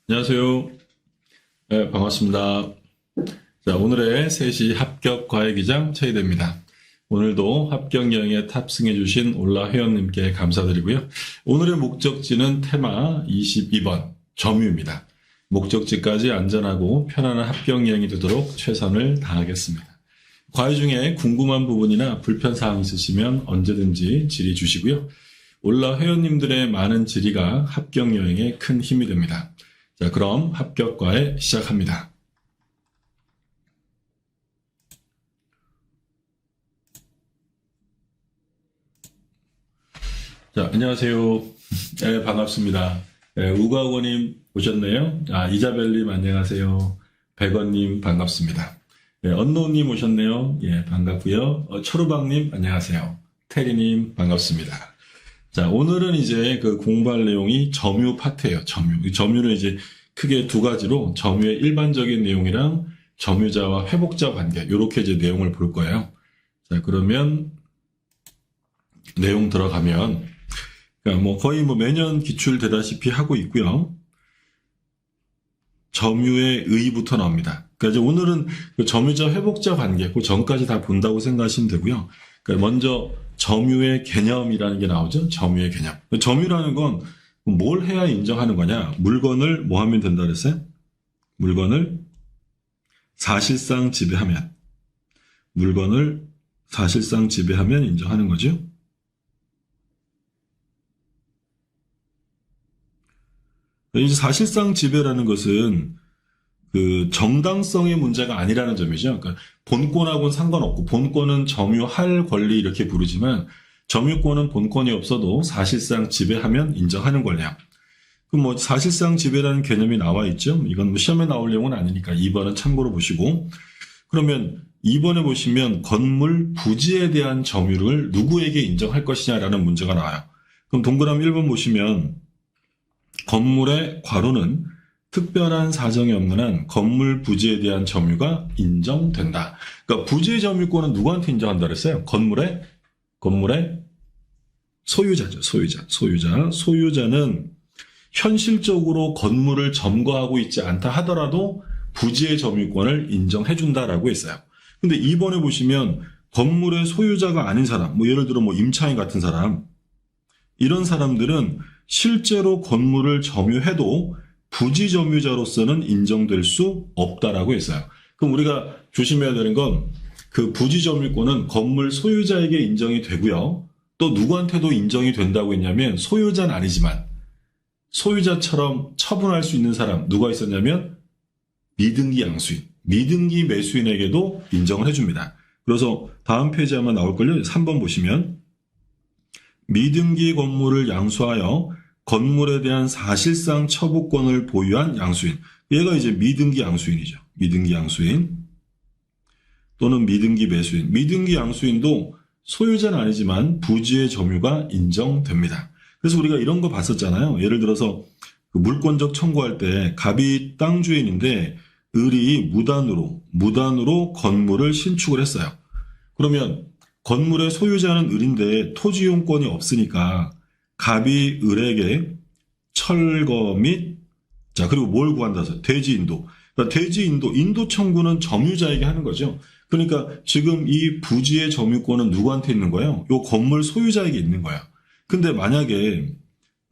안녕하세요. 네, 반갑습니다. 자, 오늘의 3시 합격 과외기장 최희대입니다. 오늘도 합격 여행에 탑승해주신 올라 회원님께 감사드리고요. 오늘의 목적지는 테마 22번 점유입니다. 목적지까지 안전하고 편안한 합격 여행이 되도록 최선을 다하겠습니다. 과외 중에 궁금한 부분이나 불편사항 있으시면 언제든지 질의 주시고요. 올라 회원님들의 많은 질의가 합격 여행에 큰 힘이 됩니다. 자, 그럼 합격 과외 시작합니다. 자, 안녕하세요. 네, 반갑습니다. 네, 우가고님 오셨네요. 이자벨님 안녕하세요. 백원님 반갑습니다. 네, 언노님 오셨네요. 예, 반갑고요. 초루박님 안녕하세요. 테리님 반갑습니다. 자, 오늘은 이제 그 공부할 내용이 점유 파트예요. 점유. 이 점유는 이제 크게 두 가지로 점유의 일반적인 내용이랑 점유자와 회복자 관계, 이렇게 이제 내용을 볼 거예요. 자, 그러면 내용 들어가면, 그러니까 거의 매년 기출되다시피 하고 있고요. 점유의 의의부터 나옵니다. 그러니까 이제 오늘은 그 점유자 회복자 관계, 그 전까지 다 본다고 생각하시면 되고요. 그러니까 먼저 점유의 개념이라는 게 나오죠. 점유의 개념. 점유라는 건 뭘 해야 인정하는 거냐? 물건을 뭐 하면 된다 그랬어요? 물건을 사실상 지배하면. 물건을 사실상 지배하면 인정하는 거죠. 이제 사실상 지배라는 것은 그 정당성의 문제가 아니라는 점이죠. 그러니까 본권하고는 상관없고, 본권은 점유할 권리 이렇게 부르지만 점유권은 본권이 없어도 사실상 지배하면 인정하는 권리야. 그럼 사실상 지배라는 개념이 나와 있죠. 이건 시험에 나올 내용은 아니니까 2번은 참고로 보시고, 그러면 2번에 보시면 건물 부지에 대한 점유를 누구에게 인정할 것이냐라는 문제가 나와요. 그럼 동그라미 1번 보시면 건물의 괄호는 특별한 사정이 없는 한 건물 부지에 대한 점유가 인정된다. 그러니까 부지의 점유권은 누구한테 인정한다 그랬어요? 건물의 소유자죠. 소유자는 현실적으로 건물을 점거하고 있지 않다 하더라도 부지의 점유권을 인정해준다라고 했어요. 근데 2번에 보시면 건물의 소유자가 아닌 사람, 예를 들어 임차인 같은 사람, 이런 사람들은 실제로 건물을 점유해도 부지 점유자로서는 인정될 수 없다라고 했어요. 그럼 우리가 조심해야 되는 건 그 부지 점유권은 건물 소유자에게 인정이 되고요. 또 누구한테도 인정이 된다고 했냐면 소유자는 아니지만 소유자처럼 처분할 수 있는 사람 누가 있었냐면 미등기 양수인, 미등기 매수인에게도 인정을 해줍니다. 그래서 다음 페이지 아마 나올걸요. 3번 보시면 미등기 건물을 양수하여 건물에 대한 사실상 처분권을 보유한 양수인. 얘가 이제 미등기 양수인이죠. 미등기 양수인 또는 미등기 매수인. 미등기 양수인도 소유자는 아니지만 부지의 점유가 인정됩니다. 그래서 우리가 이런 거 봤었잖아요. 예를 들어서 그 물권적 청구할 때 갑이 땅 주인인데 을이 무단으로 건물을 신축을 했어요. 그러면 건물의 소유자는 을인데 토지 이용권이 없으니까 갑이 을에게 철거 및 그리고 뭘 구한다 해서 대지인도. 그러니까 인도 청구는 점유자에게 하는 거죠. 그러니까 지금 이 부지의 점유권은 누구한테 있는 거예요? 요 건물 소유자에게 있는 거야. 근데 만약에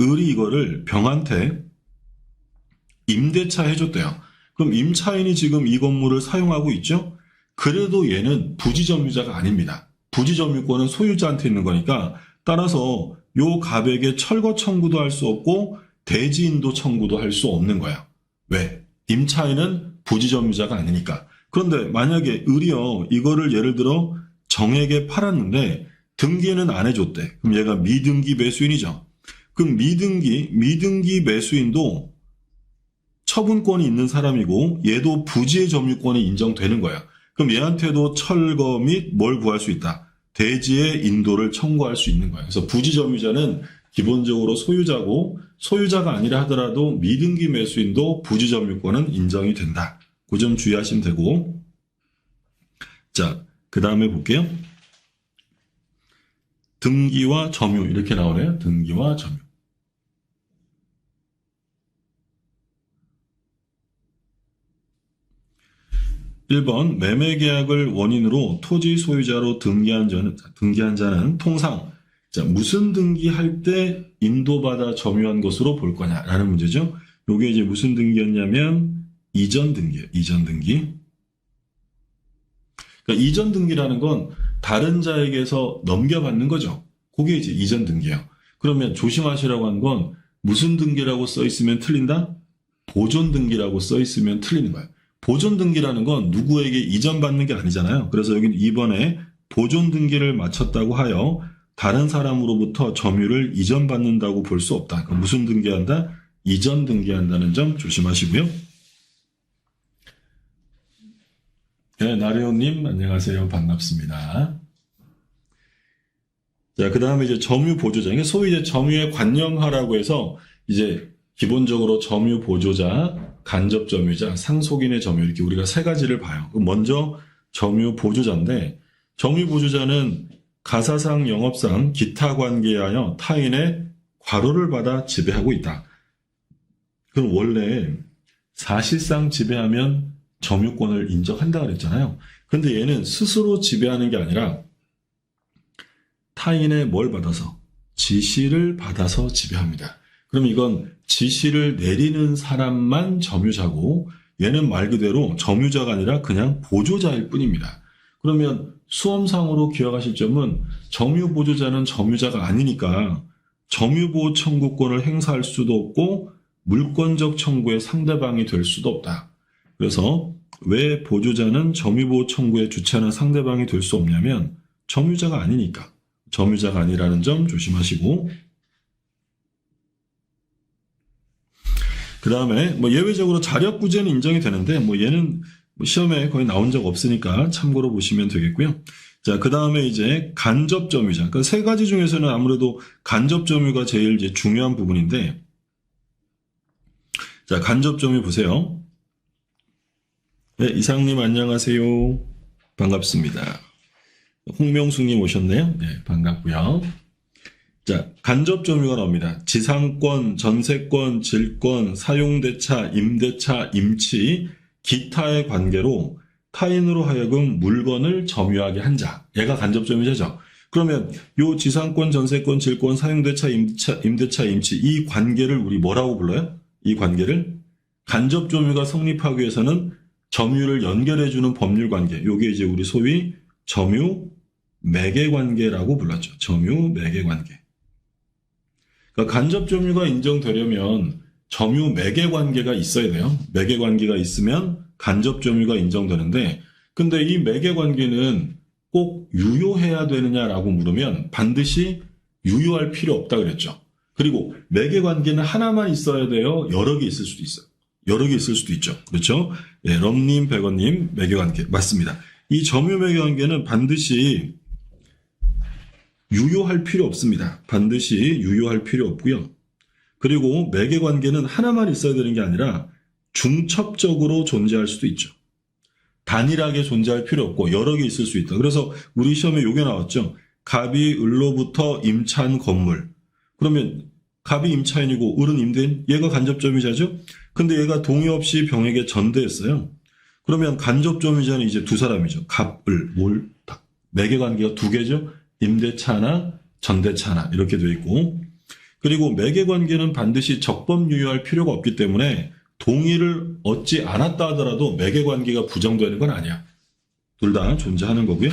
을이 이거를 병한테 임대차 해줬대요. 그럼 임차인이 지금 이 건물을 사용하고 있죠? 그래도 얘는 부지 점유자가 아닙니다. 부지 점유권은 소유자한테 있는 거니까 따라서 요 갑에게 철거 청구도 할 수 없고 대지인도 청구도 할 수 없는 거야. 왜? 임차인은 부지 점유자가 아니니까. 그런데 만약에 을이요, 이거를 예를 들어 정에게 팔았는데 등기는 안 해줬대. 그럼 얘가 미등기 매수인이죠. 그럼 미등기 매수인도 처분권이 있는 사람이고 얘도 부지의 점유권이 인정되는 거야. 그럼 얘한테도 철거 및 뭘 구할 수 있다. 대지의 인도를 청구할 수 있는 거야. 그래서 부지 점유자는 기본적으로 소유자고 소유자가 아니라 하더라도 미등기 매수인도 부지 점유권은 인정이 된다. 그 점 주의하시면 되고. 자, 그 다음에 볼게요. 등기와 점유 이렇게 나오네요. 등기와 점유. 1번 매매계약을 원인으로 토지 소유자로 등기한 자는 통상 무슨 등기할 때 인도받아 점유한 것으로 볼 거냐라는 문제죠. 요게 이제 무슨 등기였냐면 이전 등기예요. 이전 등기. 그러니까 이전 등기라는 건 다른 자에게서 넘겨받는 거죠. 그게 이제 이전 등기예요. 그러면 조심하시라고 한 건 무슨 등기라고 써 있으면 틀린다? 보존 등기라고 써 있으면 틀리는 거예요. 보존 등기라는 건 누구에게 이전받는 게 아니잖아요. 그래서 여기는 2번에 보존 등기를 마쳤다고 하여 다른 사람으로부터 점유를 이전받는다고 볼 수 없다. 그러니까 무슨 등기한다? 이전 등기한다는 점 조심하시고요. 네, 나래호님 안녕하세요. 반갑습니다. 자, 그 다음에 이제 점유 보조자. 이게 소위 이제 점유의 관념하라고 해서 이제 기본적으로 점유 보조자, 간접 점유자, 상속인의 점유 이렇게 우리가 세 가지를 봐요. 먼저 점유 보조자인데 점유 보조자는 가사상, 영업상, 기타 관계에 하여 타인의 과로를 받아 지배하고 있다. 그럼 원래 사실상 지배하면 점유권을 인정한다 그랬잖아요. 근데 얘는 스스로 지배하는 게 아니라 타인의 뭘 받아서? 지시를 받아서 지배합니다. 그럼 이건 지시를 내리는 사람만 점유자고 얘는 말 그대로 점유자가 아니라 그냥 보조자일 뿐입니다. 그러면 수험상으로 기억하실 점은 점유보조자는 점유자가 아니니까 점유보호 청구권을 행사할 수도 없고 물권적 청구의 상대방이 될 수도 없다. 그래서 왜 보조자는 점유보호 청구에 주체하는 상대방이 될 수 없냐면 점유자가 아니니까. 점유자가 아니라는 점 조심하시고 그 다음에 예외적으로 자력구제는 인정이 되는데 얘는 시험에 거의 나온 적 없으니까 참고로 보시면 되겠고요. 자, 그 다음에 이제 간접점유자. 그러니까 세 가지 중에서는 아무래도 간접점유가 제일 이제 중요한 부분인데 자, 간접점유 보세요. 네, 이상님 안녕하세요. 반갑습니다. 홍명숙님 오셨네요. 네, 반갑고요. 자, 간접점유가 나옵니다. 지상권, 전세권, 질권, 사용대차, 임대차, 임치, 기타의 관계로 타인으로 하여금 물건을 점유하게 한 자. 얘가 간접점유자죠. 그러면 요 지상권, 전세권, 질권, 사용대차, 임대차, 임치 이 관계를 우리 뭐라고 불러요? 이 관계를 간접점유가 성립하기 위해서는 점유를 연결해주는 법률관계. 요게 이제 우리 소위 점유 매개관계라고 불렀죠. 점유 매개관계. 그러니까 간접점유가 인정되려면 점유 매개관계가 있어야 돼요. 매개관계가 있으면 간접점유가 인정되는데 근데 이 매개관계는 꼭 유효해야 되느냐라고 물으면 반드시 유효할 필요 없다 그랬죠. 그리고 매개관계는 하나만 있어야 돼요. 여러 개 있을 수도 있어요. 여러 개 있을 수도 있죠. 그렇죠? 네, 럼님, 백원님 매개관계 맞습니다. 이 점유 매개관계는 반드시 유효할 필요 없습니다. 반드시 유효할 필요 없고요. 그리고 매개관계는 하나만 있어야 되는 게 아니라 중첩적으로 존재할 수도 있죠. 단일하게 존재할 필요 없고 여러 개 있을 수 있다. 그래서 우리 시험에 요게 나왔죠. 갑이 을로부터 임차한 건물. 그러면 갑이 임차인이고 을은 임대인. 얘가 간접점유자죠. 근데 얘가 동의 없이 병에게 전대했어요. 그러면 간접점유자는 이제 두 사람이죠. 갑, 을, 매개관계가 두 개죠. 임대차나 전대차나 이렇게 되어 있고 그리고 매개관계는 반드시 적법유효할 필요가 없기 때문에 동의를 얻지 않았다 하더라도 매개관계가 부정되는 건 아니야. 둘 다 존재하는 거고요.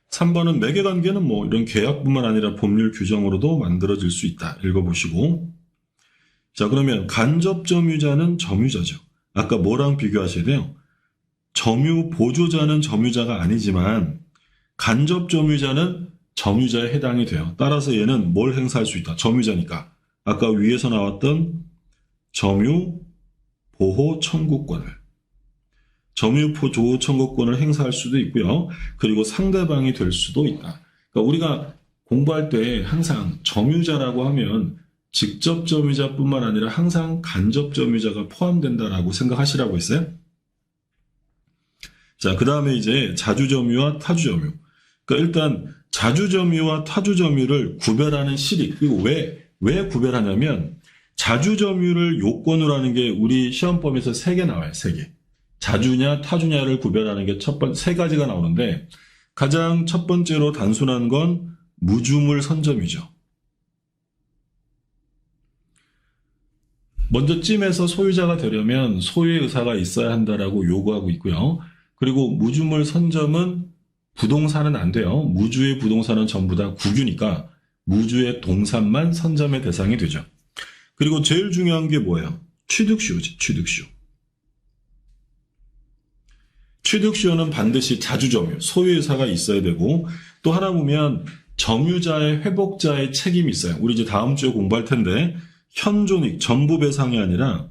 3번은 매개관계는 이런 계약뿐만 아니라 법률 규정으로도 만들어질 수 있다. 읽어보시고 자 그러면 간접점유자는 점유자죠. 아까 뭐랑 비교하셔야 돼요? 점유 보조자는 점유자가 아니지만 간접점유자는 점유자에 해당이 돼요. 따라서 얘는 뭘 행사할 수 있다? 점유자니까. 아까 위에서 나왔던 점유 보호 청구권을 점유 보호 청구권을 행사할 수도 있고요. 그리고 상대방이 될 수도 있다. 그러니까 우리가 공부할 때 항상 점유자라고 하면 직접 점유자뿐만 아니라 항상 간접 점유자가 포함된다라고 생각하시라고 했어요. 자, 그 다음에 이제 자주점유와 타주점유. 그러니까 일단 자주점유와 타주점유를 구별하는 실익. 그리고 왜 구별하냐면 자주점유를 요건으로 하는 게 우리 시험법에서 3개 나와요. 3개. 자주냐 타주냐를 구별하는 게 세 가지가 나오는데 가장 첫 번째로 단순한 건 무주물 선점이죠. 먼저 찜해서 소유자가 되려면 소유의 의사가 있어야 한다라고 요구하고 있고요. 그리고 무주물 선점은 부동산은 안 돼요. 무주의 부동산은 전부 다 국유니까 무주의 동산만 선점의 대상이 되죠. 그리고 제일 중요한 게 뭐예요? 취득시효지, 취득시효. 취득시효는 반드시 자주점유, 소유의 의사가 있어야 되고 또 하나 보면 점유자의 회복자의 책임이 있어요. 우리 이제 다음 주에 공부할 텐데 현존이익, 전부 배상이 아니라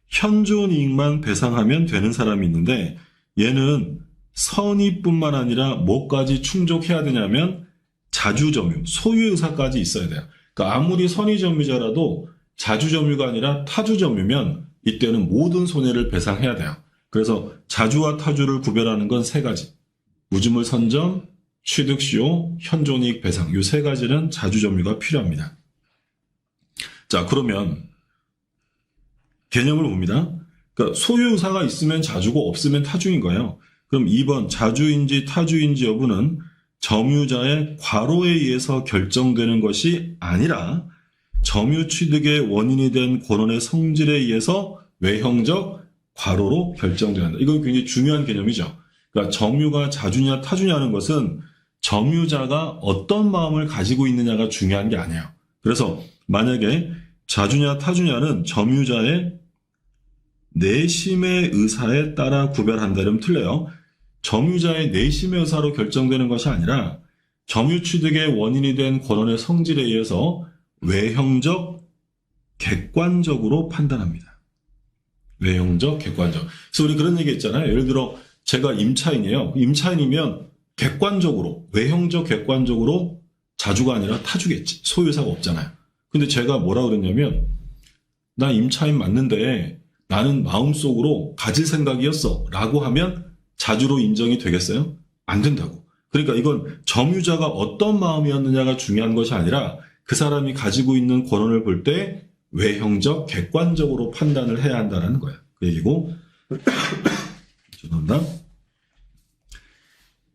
현존이익만 배상하면 되는 사람이 있는데 얘는 선의뿐만 아니라 뭐까지 충족해야 되냐면 자주점유, 소유의 의사까지 있어야 돼요. 그러니까 아무리 선의점유자라도 자주점유가 아니라 타주점유면 이때는 모든 손해를 배상해야 돼요. 그래서 자주와 타주를 구별하는 건 세 가지. 무주물 선점, 취득시효, 현존이익 배상. 이 세 가지는 자주점유가 필요합니다. 자, 그러면 개념을 봅니다. 그러니까 소유 의사가 있으면 자주고 없으면 타주인 거예요. 그럼 2번 자주인지 타주인지 여부는 점유자의 과로에 의해서 결정되는 것이 아니라 점유 취득의 원인이 된 권원의 성질에 의해서 외형적 과로로 결정돼야 한다. 이건 굉장히 중요한 개념이죠. 그러니까 점유가 자주냐 타주냐는 것은 점유자가 어떤 마음을 가지고 있느냐가 중요한 게 아니에요. 그래서 만약에 자주냐 타주냐는 점유자의 내심의 의사에 따라 구별한다면 틀려요. 점유자의 내심의 의사로 결정되는 것이 아니라 점유 취득의 원인이 된 권원의 성질에 의해서 외형적, 객관적으로 판단합니다. 외형적, 객관적. 그래서 우리 그런 얘기 했잖아요. 예를 들어 제가 임차인이에요. 임차인이면 객관적으로, 외형적, 객관적으로 자주가 아니라 타주겠지. 소유사가 없잖아요. 근데 제가 뭐라 그랬냐면 나 임차인 맞는데 나는 마음속으로 가질 생각이었어 라고 하면 자주로 인정이 되겠어요? 안 된다고. 그러니까 이건 점유자가 어떤 마음이었느냐가 중요한 것이 아니라 그 사람이 가지고 있는 권한을 볼 때 외형적, 객관적으로 판단을 해야 한다는 거야. 그 얘기고. 죄송합니다.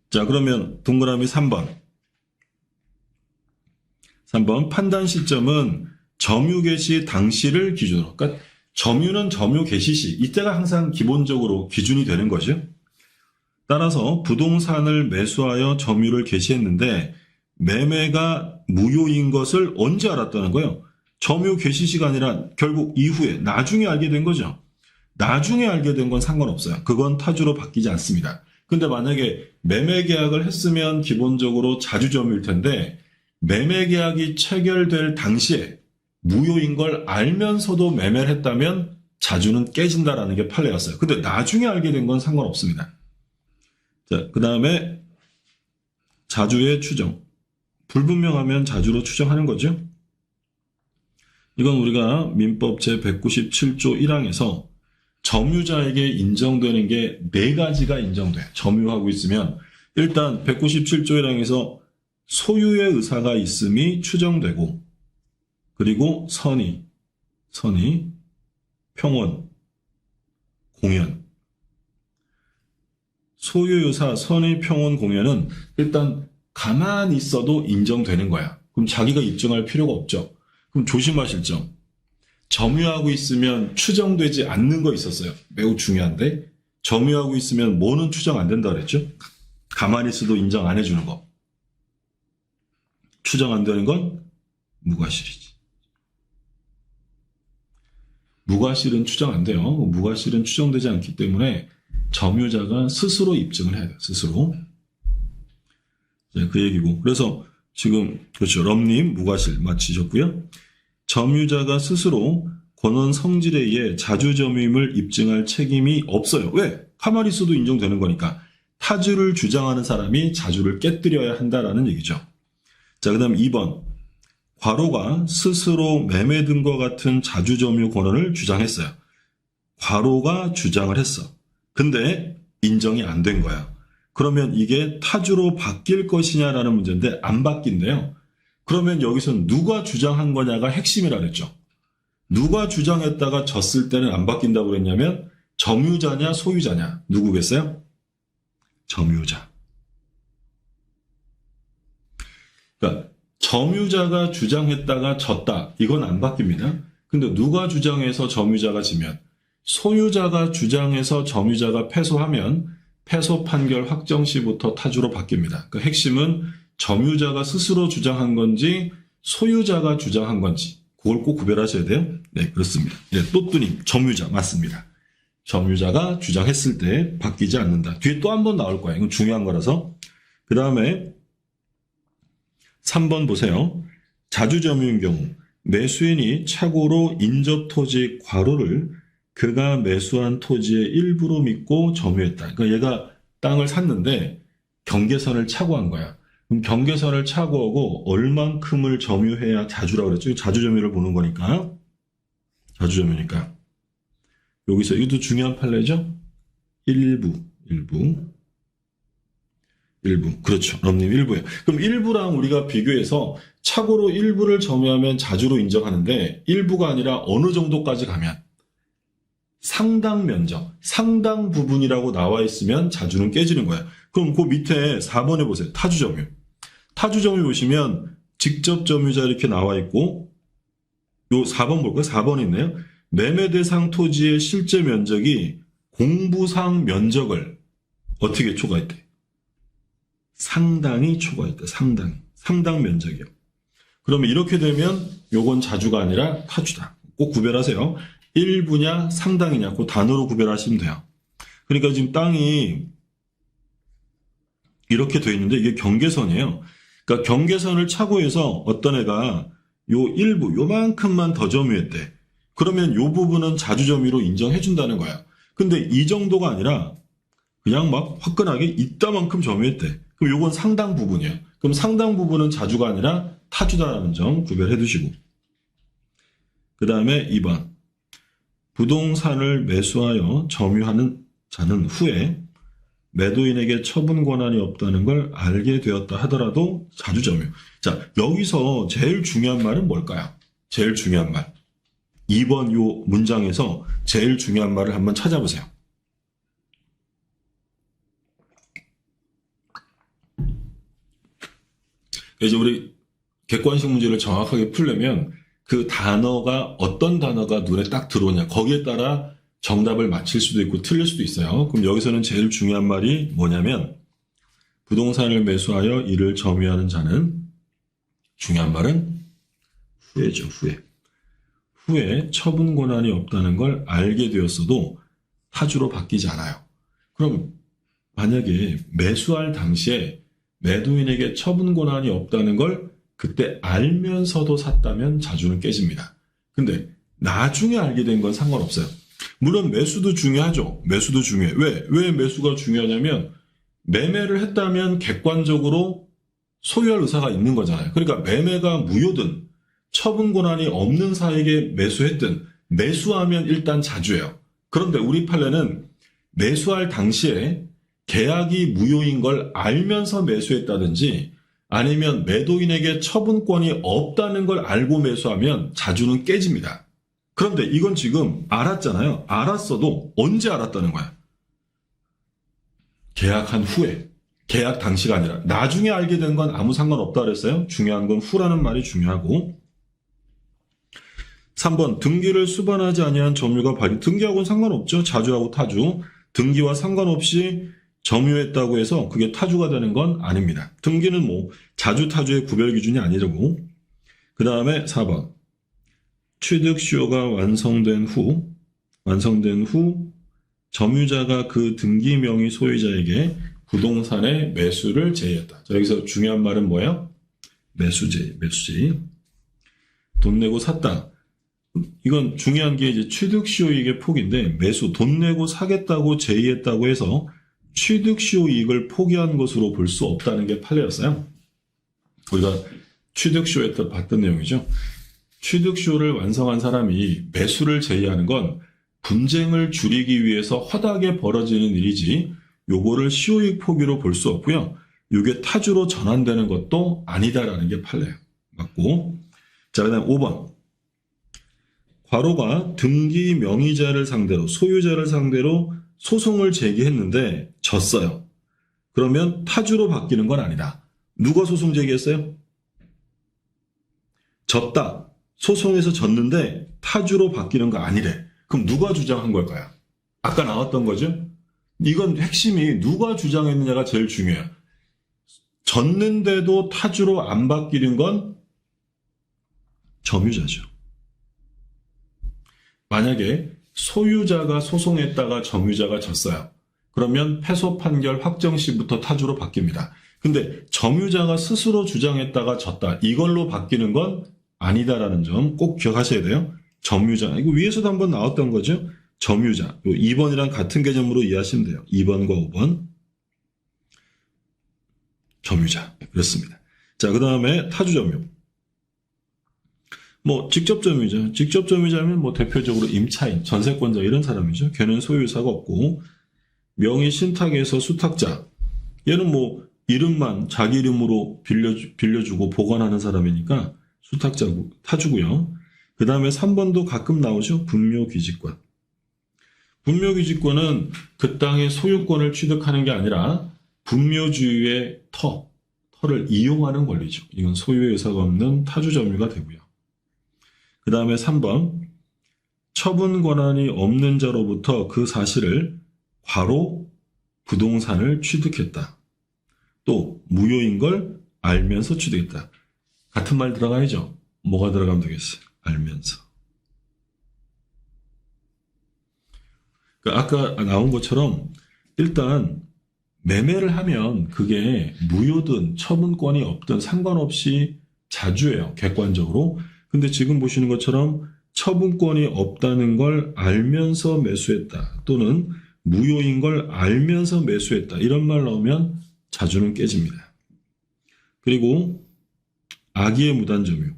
자, 그러면 동그라미 3번. 3번 판단 시점은 점유 개시 당시를 기준으로. 그러니까 점유는 점유 개시 시. 이때가 항상 기본적으로 기준이 되는 거죠. 따라서 부동산을 매수하여 점유를 개시했는데 매매가 무효인 것을 언제 알았다는 거예요? 점유 개시 시가 아니라 결국 이후에 나중에 알게 된 거죠. 나중에 알게 된 건 상관없어요. 그건 타주로 바뀌지 않습니다. 근데 만약에 매매 계약을 했으면 기본적으로 자주점유일 텐데 매매 계약이 체결될 당시에 무효인 걸 알면서도 매매를 했다면 자주는 깨진다라는 게 판례였어요. 근데 나중에 알게 된 건 상관없습니다. 자, 그 다음에 자주의 추정. 불분명하면 자주로 추정하는 거죠. 이건 우리가 민법 제197조 1항에서 점유자에게 인정되는 게 4가지가 인정돼요. 점유하고 있으면 일단 197조 1항에서 소유의 의사가 있음이 추정되고 그리고 선의, 평원, 공연. 소유의 의사, 선의, 평원, 공연은 일단 가만히 있어도 인정되는 거야. 그럼 자기가 입증할 필요가 없죠. 그럼 조심하실 점. 점유하고 있으면 추정되지 않는 거 있었어요. 매우 중요한데 점유하고 있으면 뭐는 추정 안 된다 그랬죠? 가만히 있어도 인정 안 해주는 거. 추정 안 되는 건 무과실이지. 무과실은 추정 안 돼요. 무과실은 추정되지 않기 때문에 점유자가 스스로 입증을 해야 돼요. 스스로. 네, 그 얘기고. 그래서 지금 그렇죠. 럼님 무과실 맞히셨고요. 점유자가 스스로 권원 성질에 의해 자주점유임을 입증할 책임이 없어요. 왜? 가만히 있어도 인정되는 거니까. 타주를 주장하는 사람이 자주를 깨뜨려야 한다라는 얘기죠. 자, 그 다음 2번. 과로가 스스로 매매 등과 같은 자주점유 권한을 주장했어요. 과로가 주장을 했어. 근데 인정이 안 된 거야. 그러면 이게 타주로 바뀔 것이냐라는 문제인데 안 바뀐대요. 그러면 여기서 누가 주장한 거냐가 핵심이라 그랬죠. 누가 주장했다가 졌을 때는 안 바뀐다고 그랬냐면 점유자냐 소유자냐 누구겠어요? 점유자. 그러니까 점유자가 주장했다가 졌다. 이건 안 바뀝니다. 근데 누가 주장해서 점유자가 지면 소유자가 주장해서 점유자가 패소하면 패소 판결 확정 시부터 타주로 바뀝니다. 그 핵심은 점유자가 스스로 주장한 건지 소유자가 주장한 건지 그걸 꼭 구별하셔야 돼요. 네, 그렇습니다. 네, 또뚜님 점유자 맞습니다. 점유자가 주장했을 때 바뀌지 않는다. 뒤에 또 한 번 나올 거예요. 이건 중요한 거라서. 그 다음에 3번 보세요. 자주점유인 경우 매수인이 착오로 인접토지 괄호를 그가 매수한 토지의 일부로 믿고 점유했다. 그러니까 얘가 땅을 샀는데 경계선을 착오한 거야. 그럼 경계선을 착오하고 얼만큼을 점유해야 자주라고 그랬죠. 자주점유를 보는 거니까. 자주점유니까. 여기서 이것도 중요한 판례죠. 일부. 그렇죠. 럼님 일부예요. 그럼 일부랑 우리가 비교해서 착오로 일부를 점유하면 자주로 인정하는데 일부가 아니라 어느 정도까지 가면 상당 면적, 상당 부분이라고 나와 있으면 자주는 깨지는 거야. 그럼 그 밑에 4번에 보세요. 타주점유. 타주점유 보시면 직접 점유자 이렇게 나와 있고 요 4번 볼까요? 4번 있네요. 매매 대상 토지의 실제 면적이 공부상 면적을 어떻게 초과했대? 상당히 초과했다. 상당 면적이요. 그러면 이렇게 되면 요건 자주가 아니라 타주다. 꼭 구별하세요. 일부냐 상당이냐 그 단어로 구별하시면 돼요. 그러니까 지금 땅이 이렇게 돼 있는데 이게 경계선이에요. 그러니까 경계선을 착오해서 어떤 애가 요 일부 요만큼만 더 점유했대. 그러면 요 부분은 자주점유로 인정해준다는 거야. 근데 이 정도가 아니라 그냥 막 화끈하게 이따만큼 점유했대. 그럼 요건 상당 부분이에요. 그럼 상당 부분은 자주가 아니라 타주다라는 점 구별해 두시고. 그 다음에 2번. 부동산을 매수하여 점유하는 자는 후에 매도인에게 처분 권한이 없다는 걸 알게 되었다 하더라도 자주점유. 자, 여기서 제일 중요한 말은 뭘까요? 제일 중요한 말. 2번 요 문장에서 제일 중요한 말을 한번 찾아보세요. 이제 우리 객관식 문제를 정확하게 풀려면 그 단어가 어떤 단어가 눈에 딱 들어오냐 거기에 따라 정답을 맞힐 수도 있고 틀릴 수도 있어요. 그럼 여기서는 제일 중요한 말이 뭐냐면 부동산을 매수하여 이를 점유하는 자는 중요한 말은 후에죠. 후에 처분 권한이 없다는 걸 알게 되었어도 타주로 바뀌지 않아요. 그럼 만약에 매수할 당시에 매도인에게 처분 권한이 없다는 걸 그때 알면서도 샀다면 자주는 깨집니다. 근데 나중에 알게 된 건 상관없어요. 물론 매수도 중요하죠. 매수도 중요해. 왜 매수가 중요하냐면 매매를 했다면 객관적으로 소유할 의사가 있는 거잖아요. 그러니까 매매가 무효든 처분 권한이 없는 사에게 매수했든 매수하면 일단 자주예요. 그런데 우리 판례는 매수할 당시에 계약이 무효인 걸 알면서 매수했다든지 아니면 매도인에게 처분권이 없다는 걸 알고 매수하면 자주는 깨집니다. 그런데 이건 지금 알았잖아요. 알았어도 언제 알았다는 거야? 계약한 후에. 계약 당시가 아니라 나중에 알게 된 건 아무 상관없다 그랬어요. 중요한 건 후라는 말이 중요하고. 3번 등기를 수반하지 아니한 점유가 발휘. 등기하고는 상관없죠. 자주하고 타주. 등기와 상관없이 점유했다고 해서 그게 타주가 되는 건 아닙니다. 등기는 뭐 자주 타주의 구별 기준이 아니라고. 그 다음에 4번 취득 시효가 완성된 후 점유자가 그 등기 명의 소유자에게 부동산의 매수를 제의했다. 자, 여기서 중요한 말은 뭐예요? 매수제의. 돈 내고 샀다. 이건 중요한 게 이제 취득 시효 이익의 폭인데 매수 돈 내고 사겠다고 제의했다고 해서 취득 시효 이익을 포기한 것으로 볼 수 없다는 게 판례였어요. 우리가 취득 시효에 봤던 내용이죠. 취득 시효를 완성한 사람이 매수를 제의하는 건 분쟁을 줄이기 위해서 허다하게 벌어지는 일이지 요거를 시효이익 포기로 볼 수 없고요. 이게 타주로 전환되는 것도 아니다라는 게 판례예요. 맞고. 자, 그다음 5번. 괄호가 등기 명의자를 상대로, 소유자를 상대로 소송을 제기했는데 졌어요. 그러면 타주로 바뀌는 건 아니다. 누가 소송 제기했어요? 졌다. 소송에서 졌는데 타주로 바뀌는 거 아니래. 그럼 누가 주장한 걸까요? 아까 나왔던 거죠? 이건 핵심이 누가 주장했느냐가 제일 중요해요. 졌는데도 타주로 안 바뀌는 건 점유자죠. 만약에 소유자가 소송했다가 점유자가 졌어요. 그러면 패소 판결 확정 시부터 타주로 바뀝니다. 근데 점유자가 스스로 주장했다가 졌다. 이걸로 바뀌는 건 아니다라는 점 꼭 기억하셔야 돼요. 점유자. 이거 위에서도 한번 나왔던 거죠. 점유자. 2번이랑 같은 개념으로 이해하시면 돼요. 2번과 5번. 점유자. 그렇습니다. 자, 그 다음에 타주점유. 직접 점유자. 직접 점유자면 대표적으로 임차인, 전세권자 이런 사람이죠. 걔는 소유사가 없고, 명의 신탁에서 수탁자. 얘는 이름만 자기 이름으로 빌려주고 보관하는 사람이니까 수탁자고, 타주고요. 그 다음에 3번도 가끔 나오죠. 분묘기지권. 분묘기지권은 그 땅의 소유권을 취득하는 게 아니라 분묘주의의 터를 이용하는 권리죠. 이건 소유의 의사가 없는 타주점유가 되고요. 그 다음에 3번 처분 권한이 없는 자로부터 그 사실을 괄호 부동산을 취득했다. 또 무효인 걸 알면서 취득했다. 같은 말 들어가야죠. 뭐가 들어가면 되겠어요? 알면서. 아까 나온 것처럼 일단 매매를 하면 그게 무효든 처분권이 없든 상관없이 자주해요. 객관적으로. 근데 지금 보시는 것처럼 처분권이 없다는 걸 알면서 매수했다. 또는 무효인 걸 알면서 매수했다. 이런 말 나오면 자주는 깨집니다. 그리고 악의의 무단점유.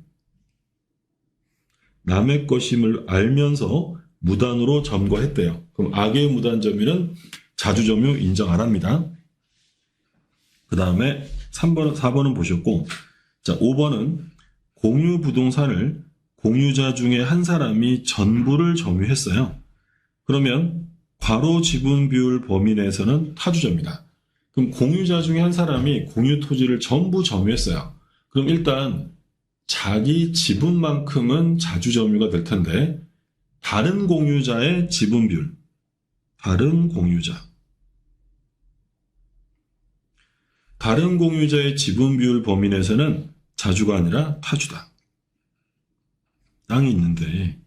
남의 것임을 알면서 무단으로 점거했대요. 그럼 악의의 무단점유는 자주점유 인정 안 합니다. 그 다음에 4번은 보셨고, 자, 5번은 공유 부동산을 공유자 중에 한 사람이 전부를 점유했어요. 그러면 괄호 지분 비율 범위 내에서는 타주자입니다. 그럼 공유자 중에 한 사람이 공유 토지를 전부 점유했어요. 그럼 일단 자기 지분만큼은 자주점유가 될 텐데 다른 공유자의 지분 비율, 다른 공유자의 지분 비율 범위 내에서는 자주가 아니라 타주다. 땅이 있는데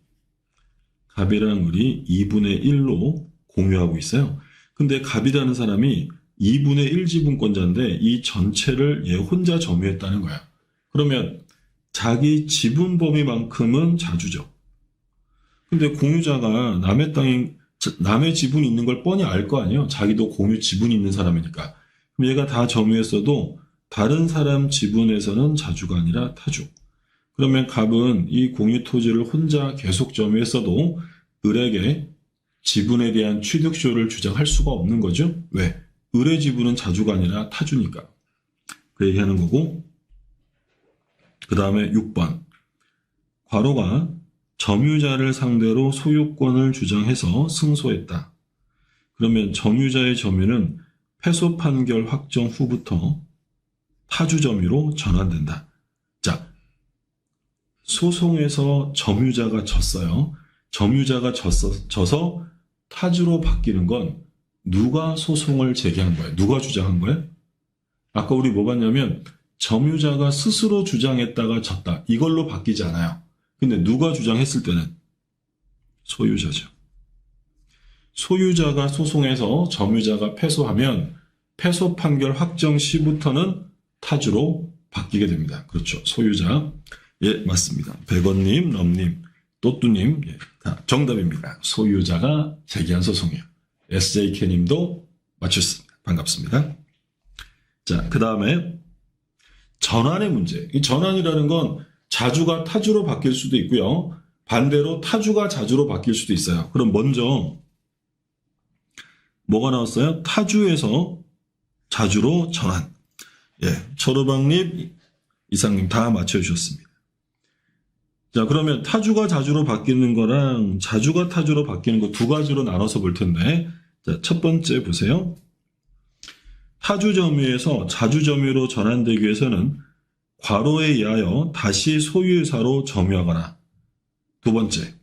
갑이랑 을이 2분의 1로 공유하고 있어요. 근데 갑이라는 사람이 2분의 1 지분권자인데 이 전체를 얘 혼자 점유했다는 거야. 그러면 자기 지분 범위만큼은 자주죠. 근데 공유자가 남의 지분이 있는 걸 뻔히 알 거 아니에요. 자기도 공유 지분이 있는 사람이니까. 그럼 얘가 다 점유했어도 다른 사람 지분에서는 자주가 아니라 타주. 그러면 갑은 이 공유 토지를 혼자 계속 점유했어도 을에게 지분에 대한 취득쇼를 주장할 수가 없는 거죠. 왜? 을의 지분은 자주가 아니라 타주니까. 그 얘기하는 거고. 그 다음에 6번. 괄호가 점유자를 상대로 소유권을 주장해서 승소했다. 그러면 점유자의 점유는 패소 판결 확정 후부터 타주 점유로 전환된다. 자, 소송에서 점유자가 졌어요. 점유자가 져서 타주로 바뀌는 건 누가 소송을 제기한 거예요? 누가 주장한 거예요? 아까 우리 뭐 봤냐면 점유자가 스스로 주장했다가 졌다. 이걸로 바뀌지 않아요. 근데 누가 주장했을 때는 소유자죠. 소유자가 소송해서 점유자가 패소하면 패소 판결 확정 시부터는 타주로 바뀌게 됩니다. 그렇죠. 소유자. 예, 맞습니다. 백원님, 럼님, 또뚜님, 예, 다 정답입니다. 소유자가 제기한 소송이에요. SJK님도 맞췄습니다. 반갑습니다. 자, 그 다음에 전환의 문제. 이 전환이라는 건 자주가 타주로 바뀔 수도 있고요. 반대로 타주가 자주로 바뀔 수도 있어요. 그럼 먼저 뭐가 나왔어요? 타주에서 자주로 전환. 예, 철호박님, 이상님 다 맞춰주셨습니다. 자, 그러면 타주가 자주로 바뀌는 거랑 자주가 타주로 바뀌는 거 두 가지로 나눠서 볼 텐데, 자, 첫 번째 보세요. 타주 점유에서 자주 점유로 전환되기 위해서는 괄호에 의하여 다시 소유의사로 점유하거나, 두 번째,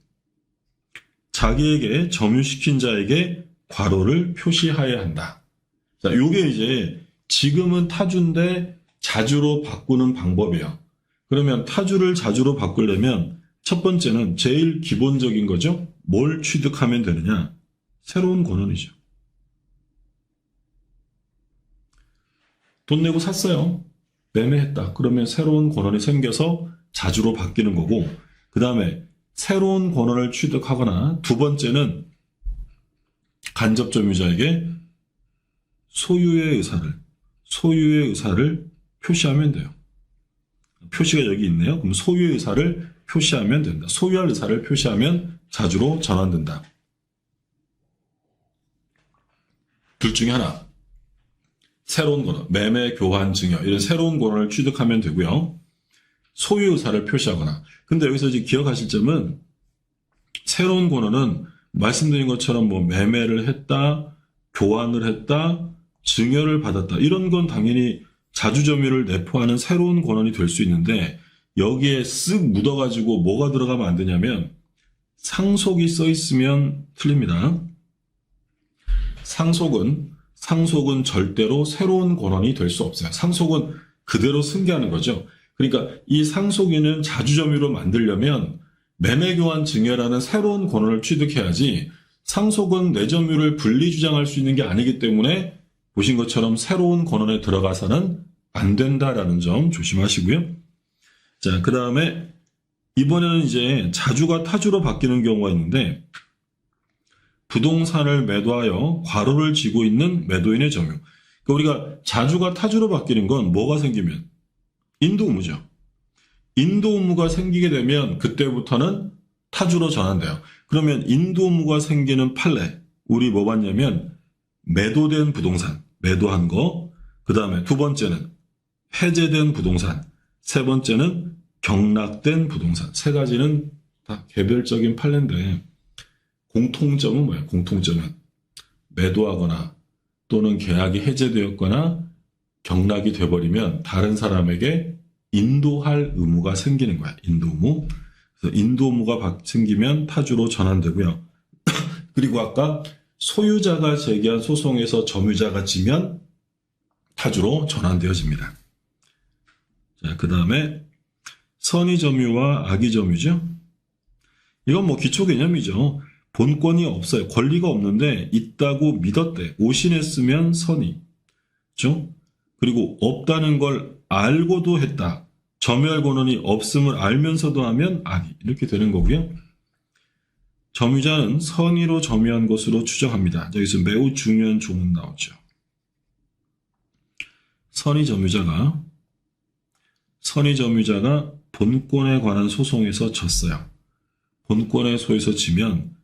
자기에게 점유시킨 자에게 괄호를 표시하여야 한다. 자, 요게 이제 지금은 타주인데 자주로 바꾸는 방법이에요. 그러면 타주를 자주로 바꾸려면 첫 번째는 제일 기본적인 거죠. 뭘 취득하면 되느냐? 새로운 권한이죠. 돈 내고 샀어요. 매매했다. 그러면 새로운 권한이 생겨서 자주로 바뀌는 거고, 그 다음에 새로운 권한을 취득하거나, 두 번째는 간접 점유자에게 소유의 의사를 표시하면 돼요. 표시가 여기 있네요. 그럼 소유의 의사를 표시하면 된다. 소유할 의사를 표시하면 자주로 전환된다. 둘 중에 하나. 새로운 권한, 매매, 교환, 증여 이런 새로운 권한을 취득하면 되고요. 소유 의사를 표시하거나. 근데 여기서 이제 기억하실 점은 새로운 권한은 말씀드린 것처럼 뭐 매매를 했다, 교환을 했다, 증여를 받았다. 이런 건 당연히 자주점유를 내포하는 새로운 권한이 될 수 있는데 여기에 쓱 묻어가지고 뭐가 들어가면 안 되냐면 상속이 써 있으면 틀립니다. 상속은 절대로 새로운 권한이 될 수 없어요. 상속은 그대로 승계하는 거죠. 그러니까 이 상속인을 자주점유로 만들려면 매매교환 증여라는 새로운 권한을 취득해야지 상속은 내 점유를 분리 주장할 수 있는 게 아니기 때문에 보신 것처럼 새로운 권한에 들어가서는 안 된다라는 점 조심하시고요. 자, 그 다음에 이번에는 이제 자주가 타주로 바뀌는 경우가 있는데 부동산을 매도하여 과로를 지고 있는 매도인의 점유. 그러니까 우리가 자주가 타주로 바뀌는 건 뭐가 생기면? 인도 의무죠. 인도 의무가 생기게 되면 그때부터는 타주로 전환돼요. 그러면 인도 의무가 생기는 판례, 우리 뭐 봤냐면 매도된 부동산, 매도한 거, 그 다음에 두 번째는 해제된 부동산, 세 번째는 경락된 부동산. 세 가지는 다 개별적인 판례인데 공통점은 뭐예요? 공통점은 매도하거나 또는 계약이 해제되었거나 경락이 돼버리면 다른 사람에게 인도할 의무가 생기는 거야. 인도 의무. 그래서 인도 의무가 생기면 타주로 전환되고요. 그리고 아까 소유자가 제기한 소송에서 점유자가 지면 타주로 전환되어집니다. 자, 그 다음에 선의점유와 악의점유죠. 이건 뭐 기초 개념이죠. 본권이 없어요. 권리가 없는데 있다고 믿었대. 오신했으면 선의. 그렇죠? 그리고 없다는 걸 알고도 했다. 점유할 권한이 없음을 알면서도 하면 악의. 이렇게 되는 거고요. 점유자는 선의로 점유한 것으로 추정합니다. 여기서 매우 중요한 조문 나오죠. 선의 점유자가 본권에 관한 소송에서 졌어요. 본권의 소에서 지면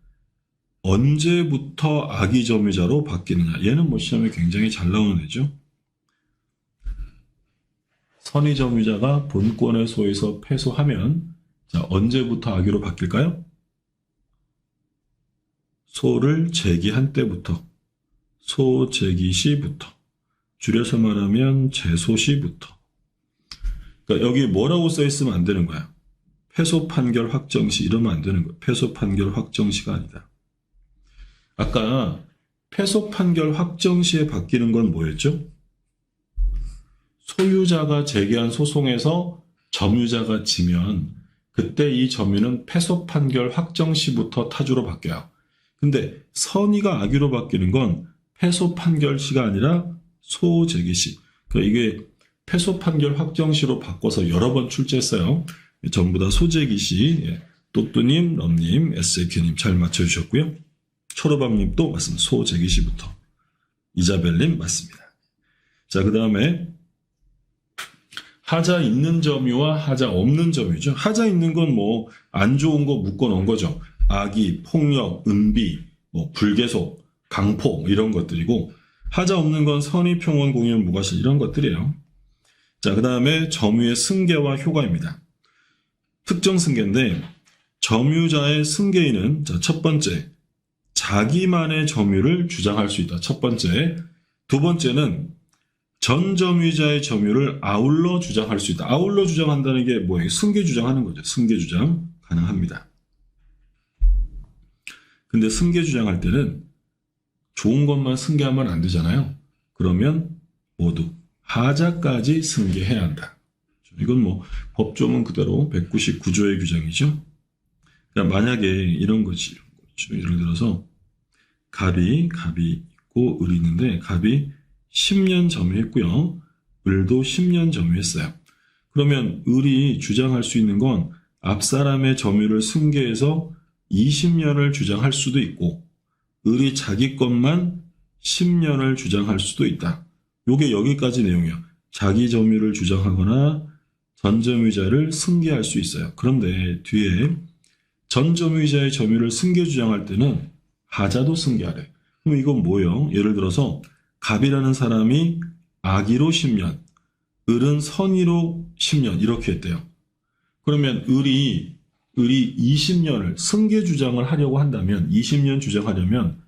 언제부터 악의 점유자로 바뀌느냐. 얘는 뭐 시험에 굉장히 잘 나오는 애죠. 선의 점유자가 본권의 소에서 패소하면 자, 언제부터 악의로 바뀔까요? 소를 제기한 때부터, 소 제기 시부터, 줄여서 말하면 제소 시부터. 그러니까 여기 뭐라고 써 있으면 안 되는 거야. 패소 판결 확정 시 이러면 안 되는 거야. 패소 판결 확정 시가 아니다. 아까 패소 판결 확정 시에 바뀌는 건 뭐였죠? 소유자가 제기한 소송에서 점유자가 지면 그때 이 점유는 패소 판결 확정 시부터 타주로 바뀌어요. 근데 선의가 악의로 바뀌는 건 패소 판결 시가 아니라 소제기 시. 그러니까 이게 패소 판결 확정 시로 바꿔서 여러 번 출제했어요. 전부 다 소제기 시. 또뚜님, 럼님, SAQ님 잘 맞춰주셨고요. 초로밤님도 맞습니다. 소제기 시부터. 이자벨님 맞습니다. 자, 그 다음에 하자 있는 점유와 하자 없는 점유죠. 하자 있는 건 뭐 안 좋은 거 묶어놓은 거죠. 악의, 폭력, 은비, 뭐 불계속, 강포 이런 것들이고 하자 없는 건 선의, 평온, 공연, 무과실 이런 것들이에요. 자, 그 다음에 점유의 승계와 효과입니다. 특정 승계인데 점유자의 승계인은 자, 첫 번째, 자기만의 점유를 주장할 수 있다. 첫 번째. 두 번째는 전 점유자의 점유를 아울러 주장할 수 있다. 아울러 주장한다는 게 뭐예요? 승계 주장하는 거죠. 승계 주장 가능합니다. 근데 승계 주장할 때는 좋은 것만 승계하면 안 되잖아요. 그러면 모두 하자까지 승계해야 한다. 이건 뭐 법조문 그대로 199조의 규정이죠. 그러니까 만약에 이런 거지. 예를 들어서 갑이 있고 을이 있는데 갑이 10년 점유했고요. 을도 10년 점유했어요. 그러면 을이 주장할 수 있는 건 앞사람의 점유를 승계해서 20년을 주장할 수도 있고 을이 자기 것만 10년을 주장할 수도 있다. 요게 여기까지 내용이에요. 자기 점유를 주장하거나 전 점유자를 승계할 수 있어요. 그런데 뒤에 전 점유자의 점유를 승계 주장할 때는 하자도 승계하래. 그럼 이건 뭐예요? 예를 들어서 갑이라는 사람이 악의로 10년, 을은 선의로 10년 이렇게 했대요. 그러면 을이 20년을 승계 주장을 하려고 한다면 20년 주장하려면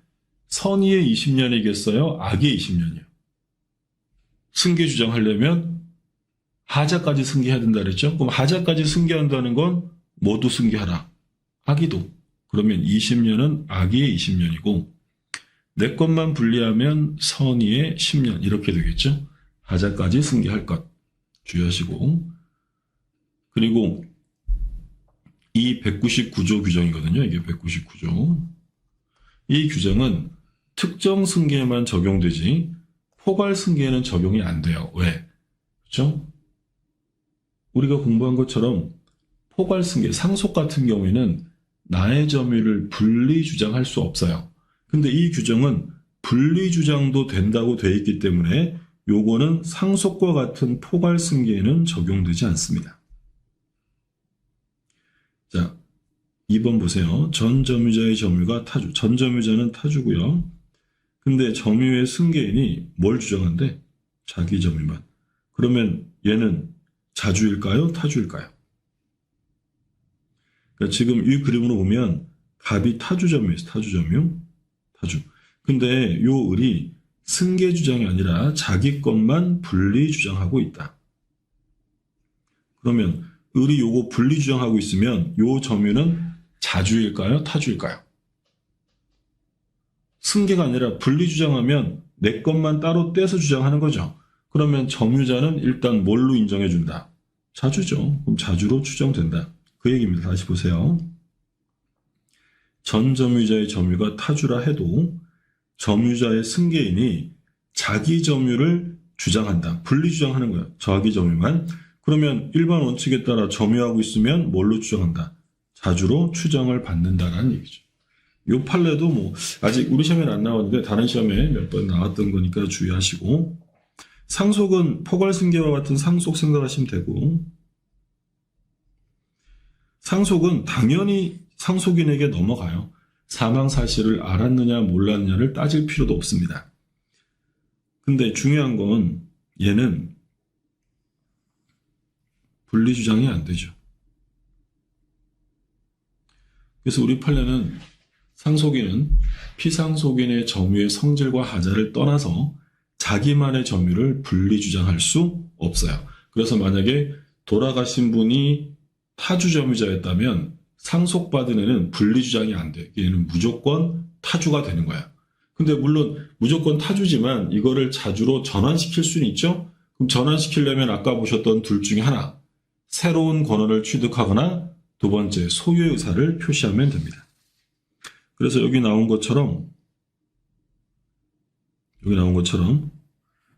선의의 20년이겠어요? 악의 20년이요. 승계 주장하려면 하자까지 승계해야 된다 그랬죠? 그럼 하자까지 승계한다는 건 모두 승계하라. 악의도. 그러면 20년은 악의의 20년이고 내 것만 분리하면 선의의 10년 이렇게 되겠죠? 하자까지 승계할 것 주의하시고 그리고 이 199조 규정이거든요. 이게 199조. 이 규정은 특정 승계에만 적용되지 포괄 승계에는 적용이 안 돼요. 왜? 그렇죠? 우리가 공부한 것처럼 포괄 승계, 상속 같은 경우에는 나의 점유를 분리 주장할 수 없어요. 근데 이 규정은 분리 주장도 된다고 되어 있기 때문에 요거는 상속과 같은 포괄 승계에는 적용되지 않습니다. 자, 2번 보세요. 전 점유자의 점유가 타주. 전 점유자는 타주고요. 근데 점유의 승계인이 뭘 주장한대? 자기 점유만. 그러면 얘는 자주일까요? 타주일까요? 그러니까 지금 이 그림으로 보면 갑이 타주 점유에서 타주 점유. 타주. 근데 요 을이 승계 주장이 아니라 자기 것만 분리 주장하고 있다. 그러면 을이 요거 분리 주장하고 있으면 요 점유는 자주일까요? 타주일까요? 승계가 아니라 분리 주장하면 내 것만 따로 떼서 주장하는 거죠. 그러면 점유자는 일단 뭘로 인정해준다? 자주죠. 그럼 자주로 추정된다. 그 얘기입니다. 다시 보세요. 전 점유자의 점유가 타주라 해도 점유자의 승계인이 자기 점유를 주장한다. 분리 주장하는 거예요. 자기 점유만. 그러면 일반 원칙에 따라 점유하고 있으면 뭘로 추정한다? 자주로 추정을 받는다라는 얘기죠. 요 판례도 뭐 아직 우리 시험에는 안 나왔는데 다른 시험에 몇 번 나왔던 거니까 주의하시고 상속은 포괄 승계와 같은 상속 생각하시면 되고 상속은 당연히 상속인에게 넘어가요. 사망 사실을 알았느냐 몰랐느냐를 따질 필요도 없습니다. 근데 중요한 건 얘는 분리 주장이 안 되죠. 그래서 우리 판례는 상속인은 피상속인의 점유의 성질과 하자를 떠나서 자기만의 점유를 분리 주장할 수 없어요. 그래서 만약에 돌아가신 분이 타주 점유자였다면 상속받은 애는 분리 주장이 안 돼. 얘는 무조건 타주가 되는 거야. 근데 물론 무조건 타주지만 이거를 자주로 전환시킬 수는 있죠. 그럼 전환시키려면 아까 보셨던 둘 중에 하나. 새로운 권한을 취득하거나 두 번째 소유의 의사를 표시하면 됩니다. 그래서 여기 나온 것처럼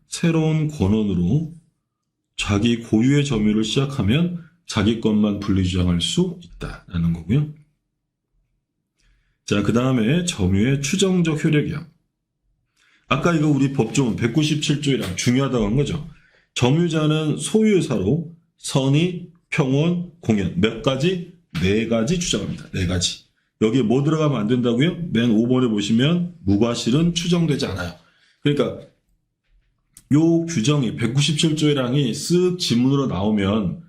새로운 권한으로 자기 고유의 점유를 시작하면 자기 것만 분리 주장할 수 있다라는 거고요. 자, 그 다음에 점유의 추정적 효력이요. 아까 이거 우리 법조문 197조이랑 중요하다고 한 거죠. 점유자는 소유의사로 선의, 평온, 공연 몇 가지? 4가지 주장합니다. 4가지. 여기에 뭐 들어가면 안 된다고요? 맨 5번에 보시면 무과실은 추정되지 않아요. 그러니까 요 규정이 197조의 랑이 쓱 지문으로 나오면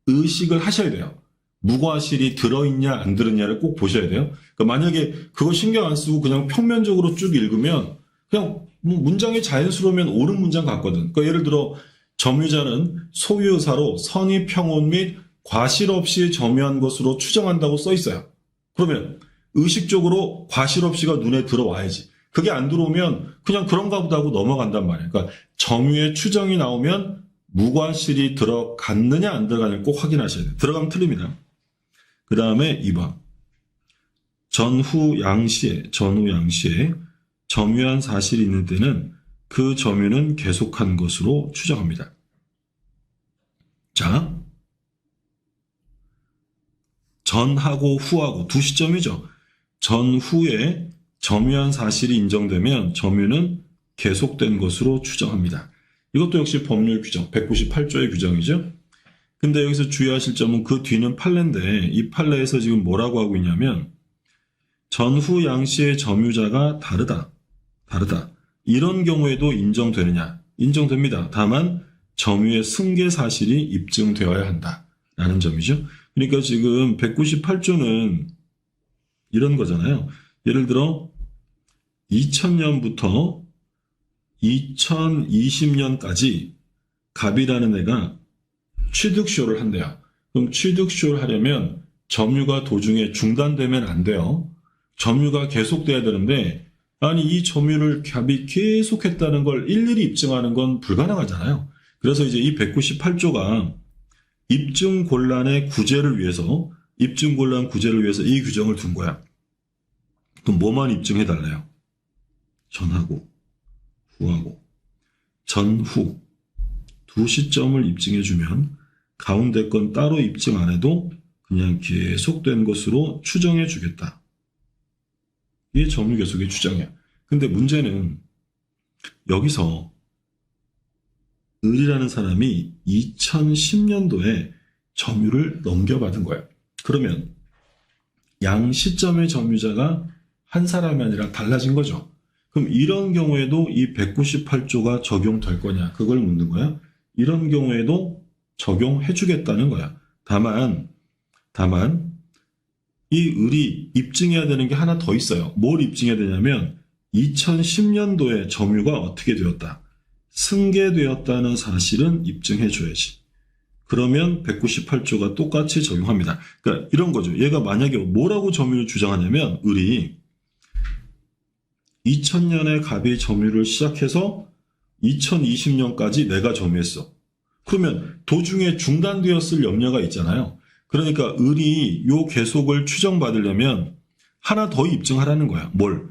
의식을 하셔야 돼요. 무과실이 들어있냐 안 들어있냐를 꼭 보셔야 돼요. 그러니까 만약에 그거 신경 안 쓰고 그냥 평면적으로 쭉 읽으면 그냥 문장이 자연스러우면 옳은 문장 같거든. 그러니까 예를 들어 점유자는 소유의사로 선의 평온 및 과실 없이 점유한 것으로 추정한다고 써 있어요. 그러면 의식적으로 과실 없이가 눈에 들어와야지. 그게 안 들어오면 그냥 그런가 보다 하고 넘어간단 말이에요. 그러니까 점유의 추정이 나오면 무과실이 들어갔느냐 안 들어가느냐 꼭 확인하셔야 돼요. 들어가면 틀립니다. 그 다음에 2번. 전후 양시에 점유한 사실이 있는 때는 그 점유는 계속한 것으로 추정합니다. 자, 전하고 후하고 두 시점이죠. 전후에 점유한 사실이 인정되면 점유는 계속된 것으로 추정합니다. 이것도 역시 법률 규정, 198조의 규정이죠. 근데 여기서 주의하실 점은 그 뒤는 판례인데 이 판례에서 지금 뭐라고 하고 있냐면 전후 양시의 점유자가 다르다. 이런 경우에도 인정되느냐? 인정됩니다. 다만 점유의 승계 사실이 입증되어야 한다라는 점이죠. 그러니까 지금 198조는 이런 거잖아요. 예를 들어 2000년부터 2020년까지 갑이라는 애가 취득쇼를 한대요. 그럼 취득쇼를 하려면 점유가 도중에 중단되면 안 돼요. 점유가 계속돼야 되는데 아니 이 점유를 갑이 계속했다는 걸 일일이 입증하는 건 불가능하잖아요. 그래서 이제 이 198조가 입증 곤란 구제를 위해서 이 규정을 둔 거야. 그럼 뭐만 입증해 달래요? 전하고 후하고 전후 두 시점을 입증해 주면 가운데 건 따로 입증 안 해도 그냥 계속된 것으로 추정해 주겠다. 이게 점유 계속의 주장이야. 근데 문제는 여기서 을이라는 사람이 2010년도에 점유를 넘겨받은 거야. 그러면 양 시점의 점유자가 한 사람이 아니라 달라진 거죠. 그럼 이런 경우에도 이 198조가 적용될 거냐? 그걸 묻는 거야. 이런 경우에도 적용해 주겠다는 거야. 다만 이 을이 입증해야 되는 게 하나 더 있어요. 뭘 입증해야 되냐면 2010년도에 점유가 어떻게 되었다. 승계되었다는 사실은 입증해 줘야지. 그러면 198조가 똑같이 적용합니다. 그러니까 이런 거죠. 얘가 만약에 뭐라고 점유를 주장하냐면 을이 2000년에 갑이 점유를 시작해서 2020년까지 내가 점유했어. 그러면 도중에 중단되었을 염려가 있잖아요. 그러니까 을이 요 계속을 추정받으려면 하나 더 입증하라는 거야. 뭘?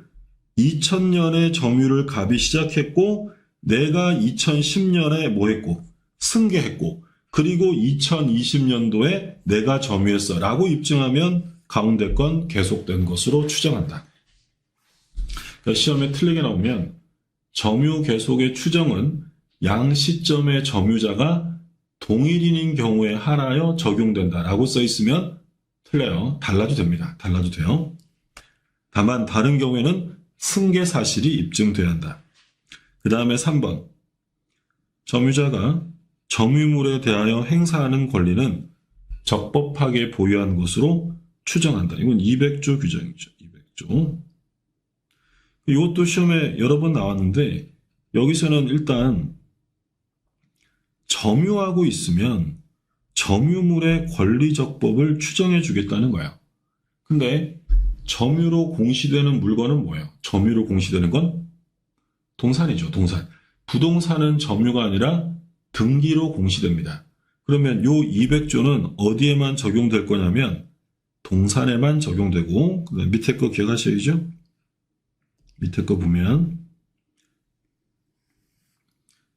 2000년에 점유를 갑이 시작했고 내가 2010년에 뭐 했고 승계했고 그리고 2020년도에 내가 점유했어 라고 입증하면 가운데 건 계속된 것으로 추정한다. 그러니까 시험에 틀리게 나오면 점유 계속의 추정은 양 시점의 점유자가 동일인인 경우에 한하여 적용된다라고 써 있으면 틀려요. 달라도 됩니다. 달라도 돼요. 다만 다른 경우에는 승계 사실이 입증돼야 한다. 그 다음에 3번. 점유자가 점유물에 대하여 행사하는 권리는 적법하게 보유한 것으로 추정한다. 이건 200조 규정이죠. 200조. 이것도 시험에 여러 번 나왔는데 여기서는 일단 점유하고 있으면 점유물의 권리적법을 추정해 주겠다는 거야. 근데 점유로 공시되는 물건은 뭐예요? 점유로 공시되는 건 동산이죠. 동산. 부동산은 점유가 아니라 등기로 공시됩니다. 그러면 요 200조는 어디에만 적용될 거냐면 동산에만 적용되고 그다음 밑에 거 기억하셔야죠. 밑에 거 보면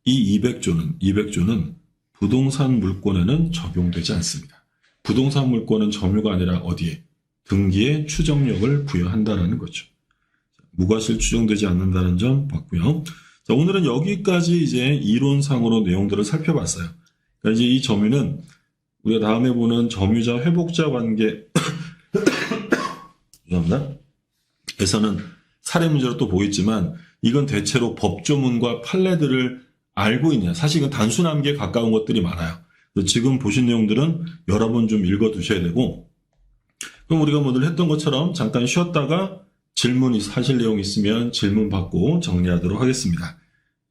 이 200조는 부동산 물권에는 적용되지 않습니다. 부동산 물권은 점유가 아니라 어디에? 등기에 추정력을 부여한다는 거죠. 무과실 추정되지 않는다는 점 봤고요. 자, 오늘은 여기까지 이제 이론상으로 내용들을 살펴봤어요. 그러니까 이제 이 점유는 우리가 다음에 보는 점유자 회복자 관계 죄송합니다. 에서는 사례 문제로 또 보겠지만 이건 대체로 법조문과 판례들을 알고 있냐. 사실 이건 단순함기에 가까운 것들이 많아요. 그래서 지금 보신 내용들은 여러 번 좀 읽어 두셔야 되고, 그럼 우리가 오늘 했던 것처럼 잠깐 쉬었다가 질문 하실 내용 있으면 질문 받고 정리하도록 하겠습니다.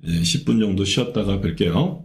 10분 정도 쉬었다가 뵐게요.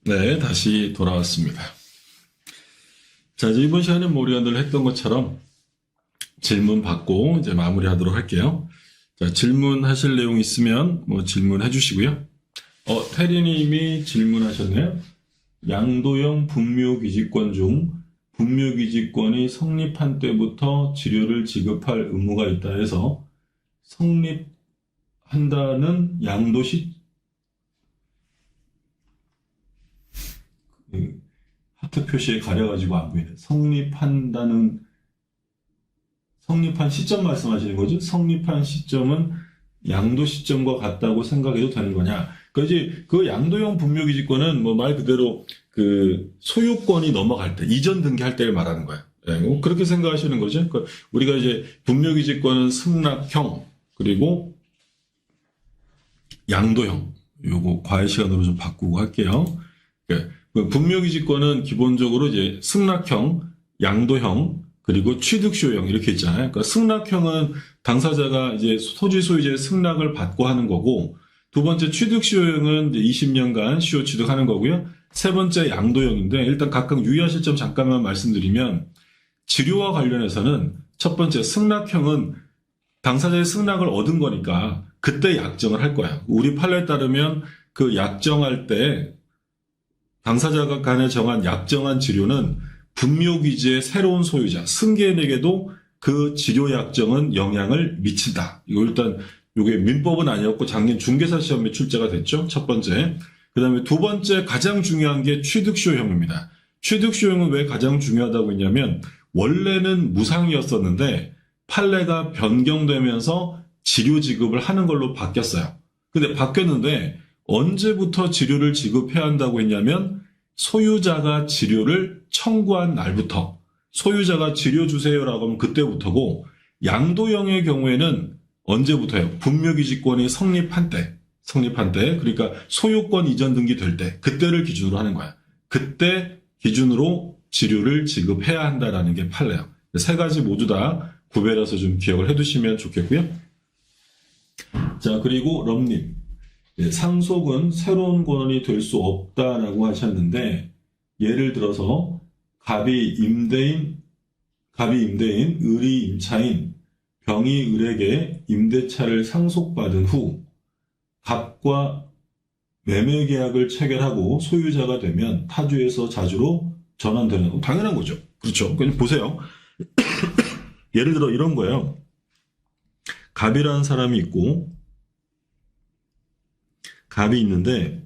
네, 다시 돌아왔습니다. 자, 이제 이번 시간에 우리가 늘 했던 것처럼 질문 받고 이제 마무리하도록 할게요. 자, 질문하실 내용 있으면 질문해 주시고요. 태리님이 질문하셨네요. 양도형 분묘기지권 중 분묘기지권이 성립한 때부터 치료를 지급할 의무가 있다 해서 성립한다는 양도시 하트 표시에 가려가지고 안 보이네. 성립한 시점 말씀하시는 거죠? 성립한 시점은 양도 시점과 같다고 생각해도 되는 거냐? 그지 그 양도형 분묘기지권은 말 그대로 그 소유권이 넘어갈 때, 이전 등기할 때를 말하는 거예요. 네, 그렇게 생각하시는 거죠? 우리가 이제 분묘기지권은 승낙형 그리고 양도형, 요거 과외 시간으로 좀 바꾸고 할게요. 네. 분묘기지권은 기본적으로 이제 승낙형, 양도형, 그리고 취득시효형 이렇게 있잖아요. 그러니까 승낙형은 당사자가 이제 토지 소유자의 승낙을 받고 하는 거고, 두 번째 취득시효형은 이제 20년간 시효 취득하는 거고요. 세 번째 양도형인데, 일단 각각 유의하실 점 잠깐만 말씀드리면, 지료와 관련해서는 첫 번째 승낙형은 당사자의 승낙을 얻은 거니까 그때 약정을 할 거야. 우리 판례에 따르면 그 약정할 때 당사자가 간에 정한 약정한 지료는 분묘기지의 새로운 소유자, 승계인에게도 그 지료 약정은 영향을 미친다. 이거 일단 이게 민법은 아니었고 작년 중개사 시험에 출제가 됐죠. 첫 번째. 그 다음에 두 번째 가장 중요한 게 취득시효형입니다. 취득시효형은 왜 가장 중요하다고 했냐면 원래는 무상이었었는데 판례가 변경되면서 지료 지급을 하는 걸로 바뀌었어요. 근데 바뀌었는데 언제부터 치료를 지급해야 한다고 했냐면 소유자가 치료를 청구한 날부터 소유자가 치료 주세요라고 하면 그때부터고 양도형의 경우에는 언제부터요? 분묘기지권이 성립한 때 그러니까 소유권 이전 등기 될 때 그때를 기준으로 하는 거야. 그때 기준으로 치료를 지급해야 한다라는 게 판례예요. 세 가지 모두 다 구별해서 좀 기억을 해두시면 좋겠고요. 자, 그리고 럼님. 상속은 새로운 권한이 될 수 없다라고 하셨는데 예를 들어서 갑이 임대인, 을이 임차인, 병이 을에게 임대차를 상속받은 후 갑과 매매 계약을 체결하고 소유자가 되면 타주에서 자주로 전환되는 거 당연한 거죠. 그렇죠. 그냥 보세요. 예를 들어 이런 거예요. 갑이라는 사람이 있고 갑이 있는데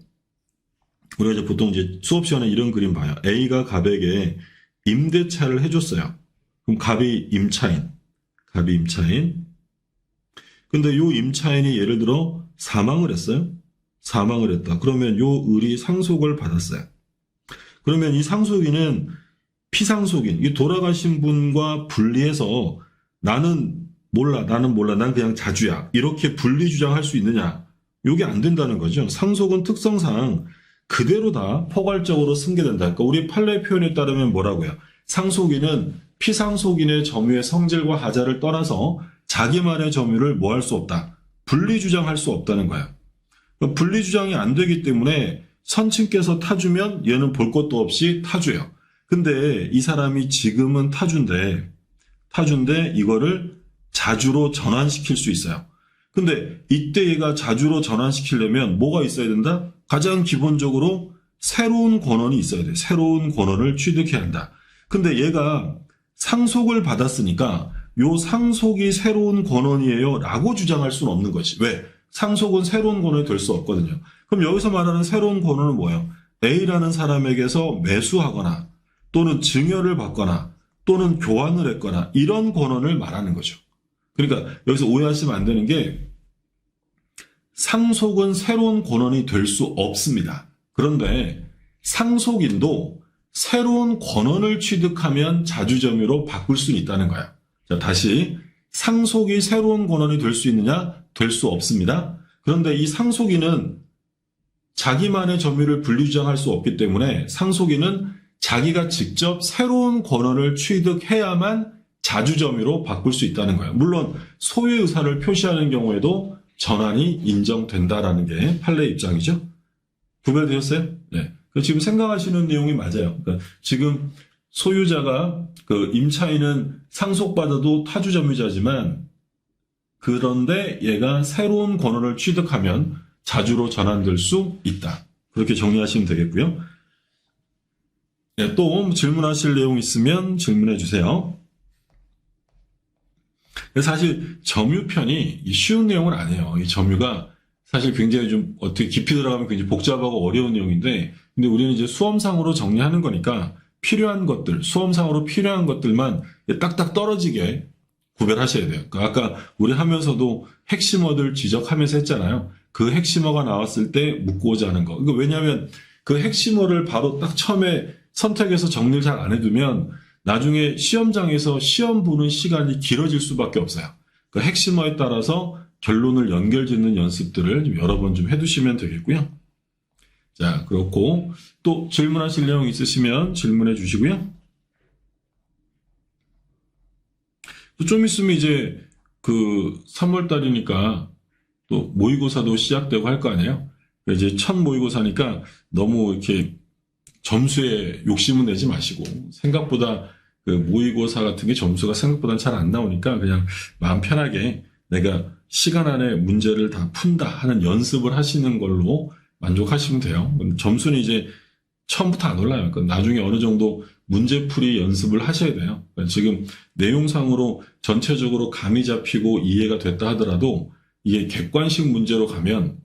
우리가 이제 보통 이제 수업 시간에 이런 그림 봐요. A가 갑에게 임대차를 해줬어요. 그럼 갑이 임차인. 근데 요 임차인이 예를 들어 사망을 했어요. 사망을 했다. 그러면 요 을이 상속을 받았어요. 그러면 이 상속인은 피상속인, 이 돌아가신 분과 분리해서 나는 몰라, 난 그냥 자주야. 이렇게 분리 주장할 수 있느냐? 이게 안 된다는 거죠. 상속은 특성상 그대로 다 포괄적으로 승계된다. 그러니까 우리 판례 표현에 따르면 뭐라고요? 상속인은 피상속인의 점유의 성질과 하자를 떠나서 자기만의 점유를 뭐 할 수 없다. 분리 주장할 수 없다는 거예요. 그러니까 분리 주장이 안 되기 때문에 선친께서 타주면 얘는 볼 것도 없이 타주예요. 근데 이 사람이 지금은 타주인데 이거를 자주로 전환시킬 수 있어요. 근데 이때 얘가 자주로 전환시키려면 뭐가 있어야 된다? 가장 기본적으로 새로운 권한이 있어야 돼. 새로운 권한을 취득해야 한다. 근데 얘가 상속을 받았으니까 요 상속이 새로운 권한이에요 라고 주장할 수는 없는 거지. 왜? 상속은 새로운 권한이 될 수 없거든요. 그럼 여기서 말하는 새로운 권한은 뭐예요? A라는 사람에게서 매수하거나 또는 증여를 받거나 또는 교환을 했거나 이런 권한을 말하는 거죠. 그러니까 여기서 오해하시면 안 되는 게 상속은 새로운 권한이 될 수 없습니다. 그런데 상속인도 새로운 권한을 취득하면 자주점유로 바꿀 수 있다는 거야. 자, 다시 상속이 새로운 권한이 될 수 있느냐? 될 수 없습니다. 그런데 이 상속인은 자기만의 점유를 분리주장할 수 없기 때문에 상속인은 자기가 직접 새로운 권한을 취득해야만 자주점유로 바꿀 수 있다는 거예요. 물론 소유의 의사를 표시하는 경우에도 전환이 인정된다라는 게 판례 입장이죠. 구별되셨어요? 네. 지금 생각하시는 내용이 맞아요. 그러니까 지금 소유자가 임차인은 상속받아도 타주점유자지만 그런데 얘가 새로운 권한을 취득하면 자주로 전환될 수 있다. 그렇게 정리하시면 되겠고요. 네, 또 질문하실 내용 있으면 질문해 주세요. 사실 점유편이 쉬운 내용은 아니에요. 이 점유가 사실 굉장히 좀 어떻게 깊이 들어가면 굉장히 복잡하고 어려운 내용인데 근데 우리는 이제 수험상으로 정리하는 거니까 필요한 것들, 수험상으로 필요한 것들만 딱딱 떨어지게 구별하셔야 돼요. 그러니까 아까 우리 하면서도 핵심어들 지적하면서 했잖아요. 그 핵심어가 나왔을 때 묻고자 하는 거. 그러니까 왜냐하면 그 핵심어를 바로 딱 처음에 선택해서 정리를 잘 안 해두면 나중에 시험장에서 시험 보는 시간이 길어질 수밖에 없어요. 그 핵심어에 따라서 결론을 연결짓는 연습들을 좀 여러 번 좀 해두시면 되겠고요. 자, 그렇고 또 질문하실 내용 있으시면 질문해 주시고요. 좀 있으면 이제 3월 달이니까 또 모의고사도 시작되고 할 거 아니에요? 이제 첫 모의고사니까 너무 이렇게 점수에 욕심은 내지 마시고 생각보다 모의고사 같은 게 점수가 생각보다는 잘 안 나오니까 그냥 마음 편하게 내가 시간 안에 문제를 다 푼다 하는 연습을 하시는 걸로 만족하시면 돼요. 점수는 이제 처음부터 안 올라요. 그러니까 나중에 어느 정도 문제풀이 연습을 하셔야 돼요. 그러니까 지금 내용상으로 전체적으로 감이 잡히고 이해가 됐다 하더라도 이게 객관식 문제로 가면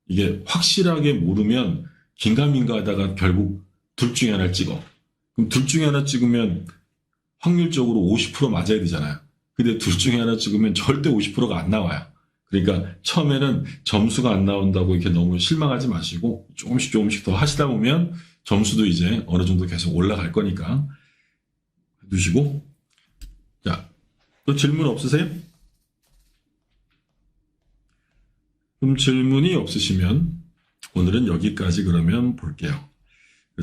이게 확실하게 모르면 긴가민가 하다가 결국 둘 중에 하나를 찍어. 그럼 둘 중에 하나 찍으면 확률적으로 50% 맞아야 되잖아요. 근데 둘 중에 하나 찍으면 절대 50%가 안 나와요. 그러니까 처음에는 점수가 안 나온다고 이렇게 너무 실망하지 마시고 조금씩 더 하시다 보면 점수도 이제 어느 정도 계속 올라갈 거니까 해두시고. 자, 또 질문 없으세요? 그럼 질문이 없으시면 오늘은 여기까지 그러면 볼게요.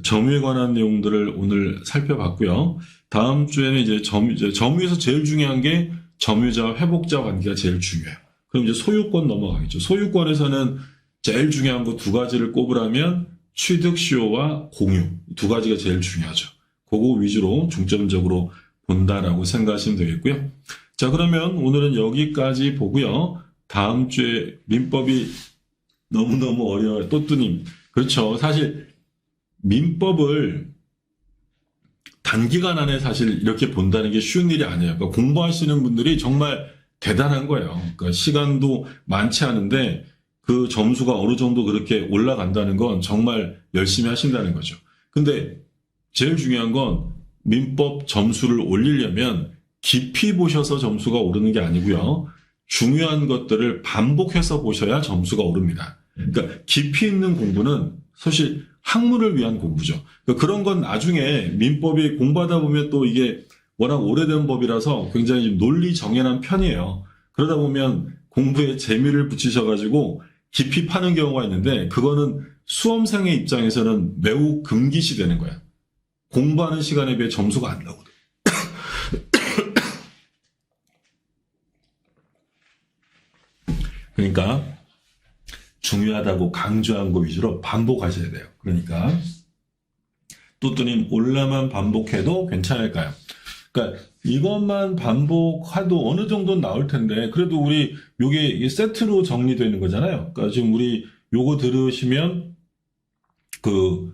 점유에 관한 내용들을 오늘 살펴봤고요. 다음 주에는 이제 점유에서 제일 중요한 게 점유자와 회복자 관계가 제일 중요해요. 그럼 이제 소유권 넘어가겠죠. 소유권에서는 제일 중요한 거 두 가지를 꼽으라면 취득 시효와 공유 두 가지가 제일 중요하죠. 그거 위주로 중점적으로 본다라고 생각하시면 되겠고요. 자, 그러면 오늘은 여기까지 보고요. 다음 주에 민법이 너무너무 어려워요. 또뚜님. 그렇죠. 사실 민법을 단기간 안에 사실 이렇게 본다는 게 쉬운 일이 아니에요. 그러니까 공부하시는 분들이 정말 대단한 거예요. 그러니까 시간도 많지 않은데 그 점수가 어느 정도 그렇게 올라간다는 건 정말 열심히 하신다는 거죠. 근데 제일 중요한 건 민법 점수를 올리려면 깊이 보셔서 점수가 오르는 게 아니고요. 중요한 것들을 반복해서 보셔야 점수가 오릅니다. 그러니까 깊이 있는 공부는 사실 학문을 위한 공부죠. 그러니까 그런 건 나중에 민법이 공부하다 보면 또 이게 워낙 오래된 법이라서 굉장히 좀 논리 정연한 편이에요. 그러다 보면 공부에 재미를 붙이셔가지고 깊이 파는 경우가 있는데 그거는 수험생의 입장에서는 매우 금기시 되는 거야. 공부하는 시간에 비해 점수가 안 나오거든. 그러니까 중요하다고 강조한 거 위주로 반복하셔야 돼요. 그러니까 또또님 올라만 반복해도 괜찮을까요? 그러니까 이것만 반복해도 어느 정도는 나올 텐데 그래도 우리 요게 세트로 정리되는 거잖아요. 그러니까 지금 우리 요거 들으시면 그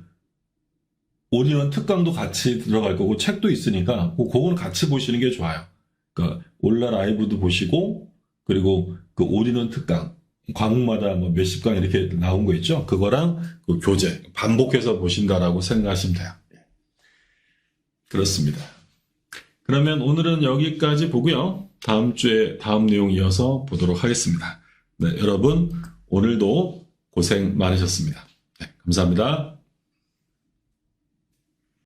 올인원 특강도 같이 들어갈 거고 책도 있으니까 그거는 같이 보시는 게 좋아요. 그러니까 올라 라이브도 보시고 그리고 그 올인원 특강 과목마다 뭐 몇십 강 이렇게 나온 거 있죠. 그거랑 그 교재 반복해서 보신다라고 생각하시면 돼요. 그렇습니다. 그러면 오늘은 여기까지 보고요. 다음 주에 다음 내용 이어서 보도록 하겠습니다. 네, 여러분 오늘도 고생 많으셨습니다. 네, 감사합니다.